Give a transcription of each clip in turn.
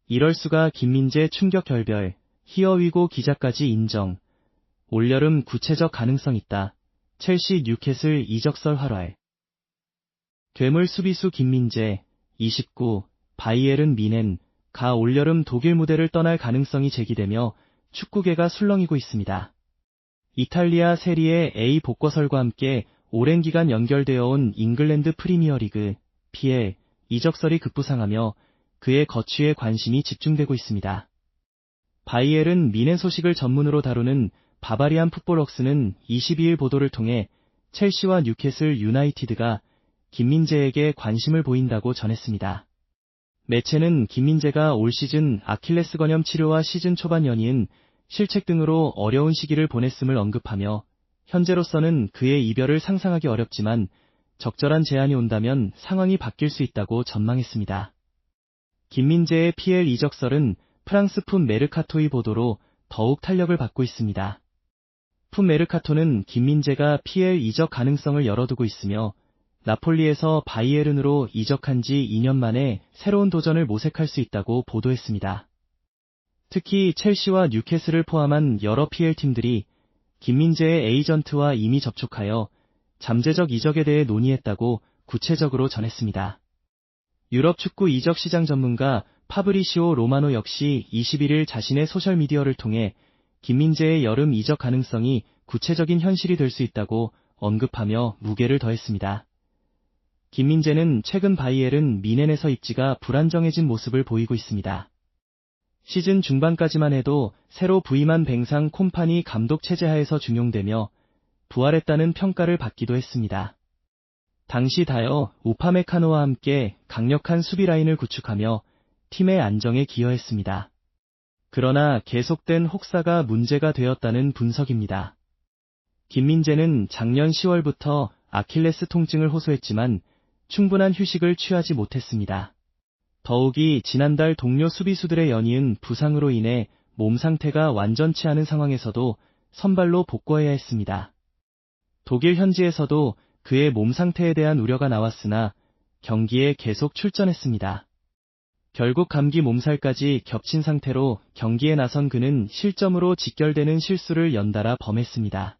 이럴 수가. 김민재 충격 결별. 히어위고 기자까지 인정. 올여름 구체적 가능성 있다. 첼시 뉴캐슬 이적설 활활. 괴물 수비수 김민재, 29, 바이에른 뮌헨, 가 올여름 독일 무대를 떠날 가능성이 제기되며 축구계가 술렁이고 있습니다. 이탈리아 세리에 A 복거설과 함께 오랜 기간 연결되어 온 잉글랜드 프리미어리그, PL, 이적설이 급부상하며 그의 거취에 관심이 집중되고 있습니다. 바이에른 뮌헨 소식을 전문으로 다루는 바바리안 풋볼웍스는 22일 보도를 통해 첼시와 뉴캐슬 유나이티드가 김민재에게 관심을 보인다고 전했습니다. 매체는 김민재가 올 시즌 아킬레스 건염 치료와 시즌 초반 연이은 실책 등으로 어려운 시기를 보냈음을 언급하며 현재로서는 그의 이별을 상상하기 어렵지만 적절한 제안이 온다면 상황이 바뀔 수 있다고 전망했습니다. 김민재의 PL 이적설은 프랑스 풋 메르카토의 보도로 더욱 탄력을 받고 있습니다. 풋 메르카토는 김민재가 PL 이적 가능성을 열어두고 있으며 나폴리에서 바이에른으로 이적한 지 2년 만에 새로운 도전을 모색할 수 있다고 보도했습니다. 특히 첼시와 뉴캐슬을 포함한 여러 PL팀들이 김민재의 에이전트와 이미 접촉하여 잠재적 이적에 대해 논의했다고 구체적으로 전했습니다. 유럽 축구 이적 시장 전문가 파브리시오 로마노 역시 21일 자신의 소셜미디어를 통해 김민재의 여름 이적 가능성이 구체적인 현실이 될 수 있다고 언급하며 무게를 더했습니다. 김민재는 최근 바이에른 뮌헨에서 입지가 불안정해진 모습을 보이고 있습니다. 시즌 중반까지만 해도 새로 부임한 뱅상 콤파니 감독 체제하에서 중용되며 부활했다는 평가를 받기도 했습니다. 당시 다이어 우파메카노와 함께 강력한 수비 라인을 구축하며 팀의 안정에 기여했습니다. 그러나 계속된 혹사가 문제가 되었다는 분석입니다. 김민재는 작년 10월부터 아킬레스 통증을 호소했지만 충분한 휴식을 취하지 못했습니다. 더욱이 지난달 동료 수비수들의 연이은 부상으로 인해 몸 상태가 완전치 않은 상황에서도 선발로 복귀해야 했습니다. 독일 현지에서도 그의 몸 상태에 대한 우려가 나왔으나 경기에 계속 출전했습니다. 결국 감기 몸살까지 겹친 상태로 경기에 나선 그는 실점으로 직결되는 실수를 연달아 범했습니다.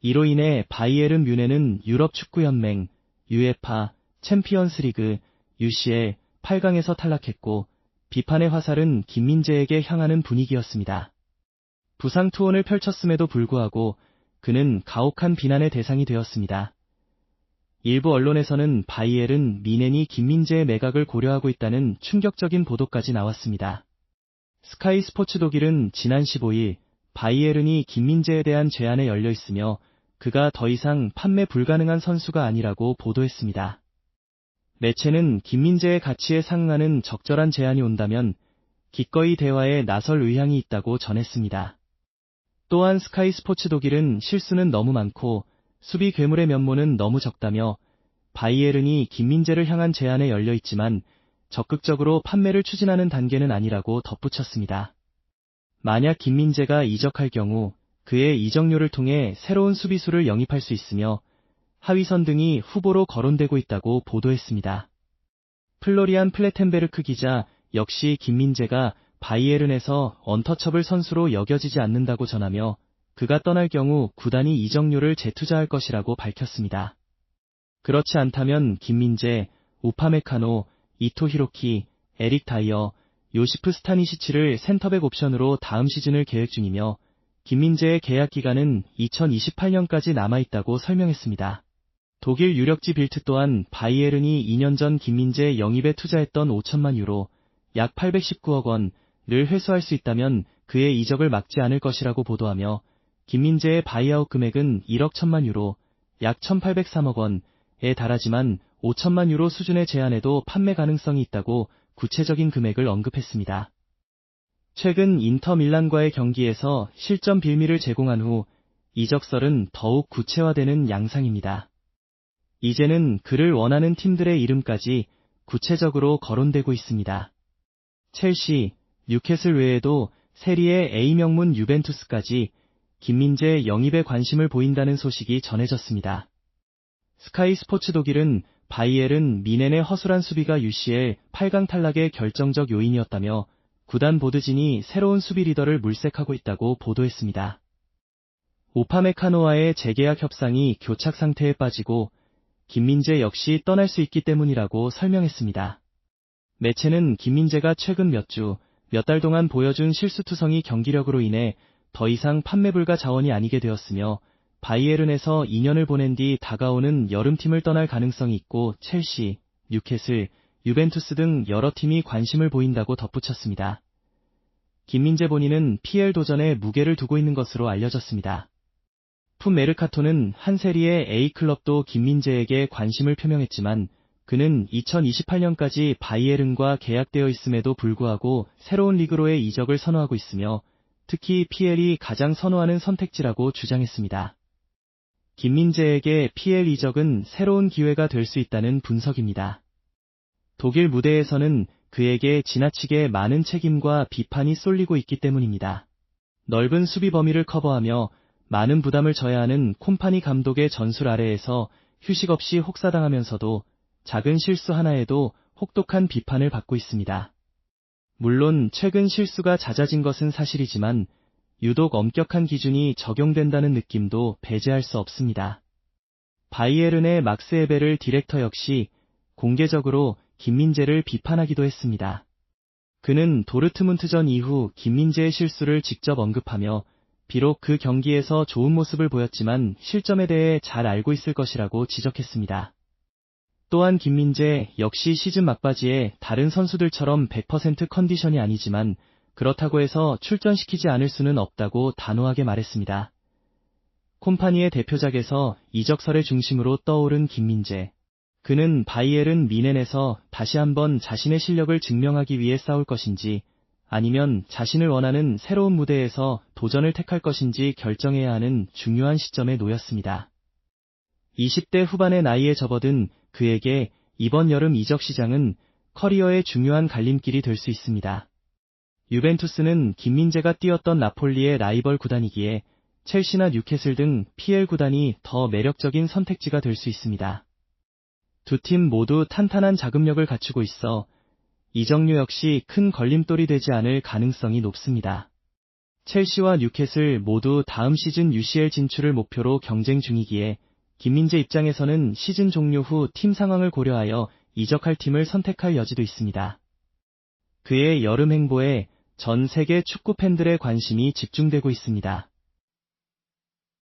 이로 인해 바이에른 뮌헨은 유럽 축구연맹, UEFA, 챔피언스리그, UCL, 8강에서 탈락했고 비판의 화살은 김민재에게 향하는 분위기였습니다. 부상 투혼을 펼쳤음에도 불구하고 그는 가혹한 비난의 대상이 되었습니다. 일부 언론에서는 바이에른 뮌헨이 김민재의 매각을 고려하고 있다는 충격적인 보도까지 나왔습니다. 스카이 스포츠 독일은 지난 15일 바이에른이 김민재에 대한 제안에 열려 있으며 그가 더 이상 판매 불가능한 선수가 아니라고 보도했습니다. 매체는 김민재의 가치에 상응하는 적절한 제안이 온다면 기꺼이 대화에 나설 의향이 있다고 전했습니다. 또한 스카이 스포츠 독일은 실수는 너무 많고 수비 괴물의 면모는 너무 적다며 바이에른이 김민재를 향한 제안에 열려 있지만 적극적으로 판매를 추진하는 단계는 아니라고 덧붙였습니다. 만약 김민재가 이적할 경우 그의 이적료를 통해 새로운 수비수를 영입할 수 있으며 하위선 등이 후보로 거론되고 있다고 보도했습니다. 플로리안 플레텐베르크 기자 역시 김민재가 바이에른에서 언터처블 선수로 여겨지지 않는다고 전하며 그가 떠날 경우 구단이 이적료를 재투자할 것이라고 밝혔습니다. 그렇지 않다면 김민재, 우파메카노, 이토 히로키, 에릭 다이어, 요시프 스타니시치를 센터백 옵션으로 다음 시즌을 계획 중이며 김민재의 계약 기간은 2028년까지 남아있다고 설명했습니다. 독일 유력지 빌트 또한 바이에른이 2년 전 김민재 영입에 투자했던 5천만 유로, 약 819억 원을 회수할 수 있다면 그의 이적을 막지 않을 것이라고 보도하며 김민재의 바이아웃 금액은 1억 1천만 유로, 약 1803억 원에 달하지만 5천만 유로 수준의 제안에도 판매 가능성이 있다고 구체적인 금액을 언급했습니다. 최근 인터 밀란과의 경기에서 실점 빌미를 제공한 후 이적설은 더욱 구체화되는 양상입니다. 이제는 그를 원하는 팀들의 이름까지 구체적으로 거론되고 있습니다. 첼시, 뉴캐슬 외에도 세리에 A 명문 유벤투스까지 김민재 영입에 관심을 보인다는 소식이 전해졌습니다. 스카이 스포츠 독일은 바이에른 뮌헨의 허술한 수비가 UCL 8강 탈락의 결정적 요인이었다며 구단 보드진이 새로운 수비 리더를 물색하고 있다고 보도했습니다. 오파메카노와의 재계약 협상이 교착 상태에 빠지고 김민재 역시 떠날 수 있기 때문이라고 설명했습니다. 매체는 김민재가 최근 몇 달 동안 보여준 실수투성이 경기력으로 인해 더 이상 판매 불가 자원이 아니게 되었으며 바이에른에서 2년을 보낸 뒤 다가오는 여름팀을 떠날 가능성이 있고 첼시, 뉴캐슬, 유벤투스 등 여러 팀이 관심을 보인다고 덧붙였습니다. 김민재 본인은 PL 도전에 무게를 두고 있는 것으로 알려졌습니다. 풋메르카토는 한 세리의 A클럽도 김민재에게 관심을 표명했지만 그는 2028년까지 바이에른과 계약되어 있음에도 불구하고 새로운 리그로의 이적을 선호하고 있으며 특히 PL이 가장 선호하는 선택지라고 주장했습니다. 김민재에게 PL 이적은 새로운 기회가 될 수 있다는 분석입니다. 독일 무대에서는 그에게 지나치게 많은 책임과 비판이 쏠리고 있기 때문입니다. 넓은 수비 범위를 커버하며 많은 부담을 져야 하는 콤파니 감독의 전술 아래에서 휴식 없이 혹사당하면서도 작은 실수 하나에도 혹독한 비판을 받고 있습니다. 물론 최근 실수가 잦아진 것은 사실이지만 유독 엄격한 기준이 적용된다는 느낌도 배제할 수 없습니다. 바이에른의 막스 에베를 디렉터 역시 공개적으로 김민재를 비판하기도 했습니다. 그는 도르트문트전 이후 김민재의 실수를 직접 언급하며 비록 그 경기에서 좋은 모습을 보였지만 실점에 대해 잘 알고 있을 것이라고 지적했습니다. 또한 김민재 역시 시즌 막바지에 다른 선수들처럼 100% 컨디션이 아니지만 그렇다고 해서 출전시키지 않을 수는 없다고 단호하게 말했습니다. 콤파니의 대표작에서 이적설의 중심으로 떠오른 김민재. 그는 바이에른 뮌헨에서 다시 한번 자신의 실력을 증명하기 위해 싸울 것인지 아니면 자신을 원하는 새로운 무대에서 도전을 택할 것인지 결정해야 하는 중요한 시점에 놓였습니다. 20대 후반의 나이에 접어든 그에게 이번 여름 이적 시장은 커리어의 중요한 갈림길이 될 수 있습니다. 유벤투스는 김민재가 뛰었던 나폴리의 라이벌 구단이기에 첼시나 뉴캐슬 등 PL 구단이 더 매력적인 선택지가 될 수 있습니다. 두 팀 모두 탄탄한 자금력을 갖추고 있어 이적료 역시 큰 걸림돌이 되지 않을 가능성이 높습니다. 첼시와 뉴캐슬 모두 다음 시즌 UCL 진출을 목표로 경쟁 중이기에 김민재 입장에서는 시즌 종료 후 팀 상황을 고려하여 이적할 팀을 선택할 여지도 있습니다. 그의 여름 행보에 전 세계 축구 팬들의 관심이 집중되고 있습니다.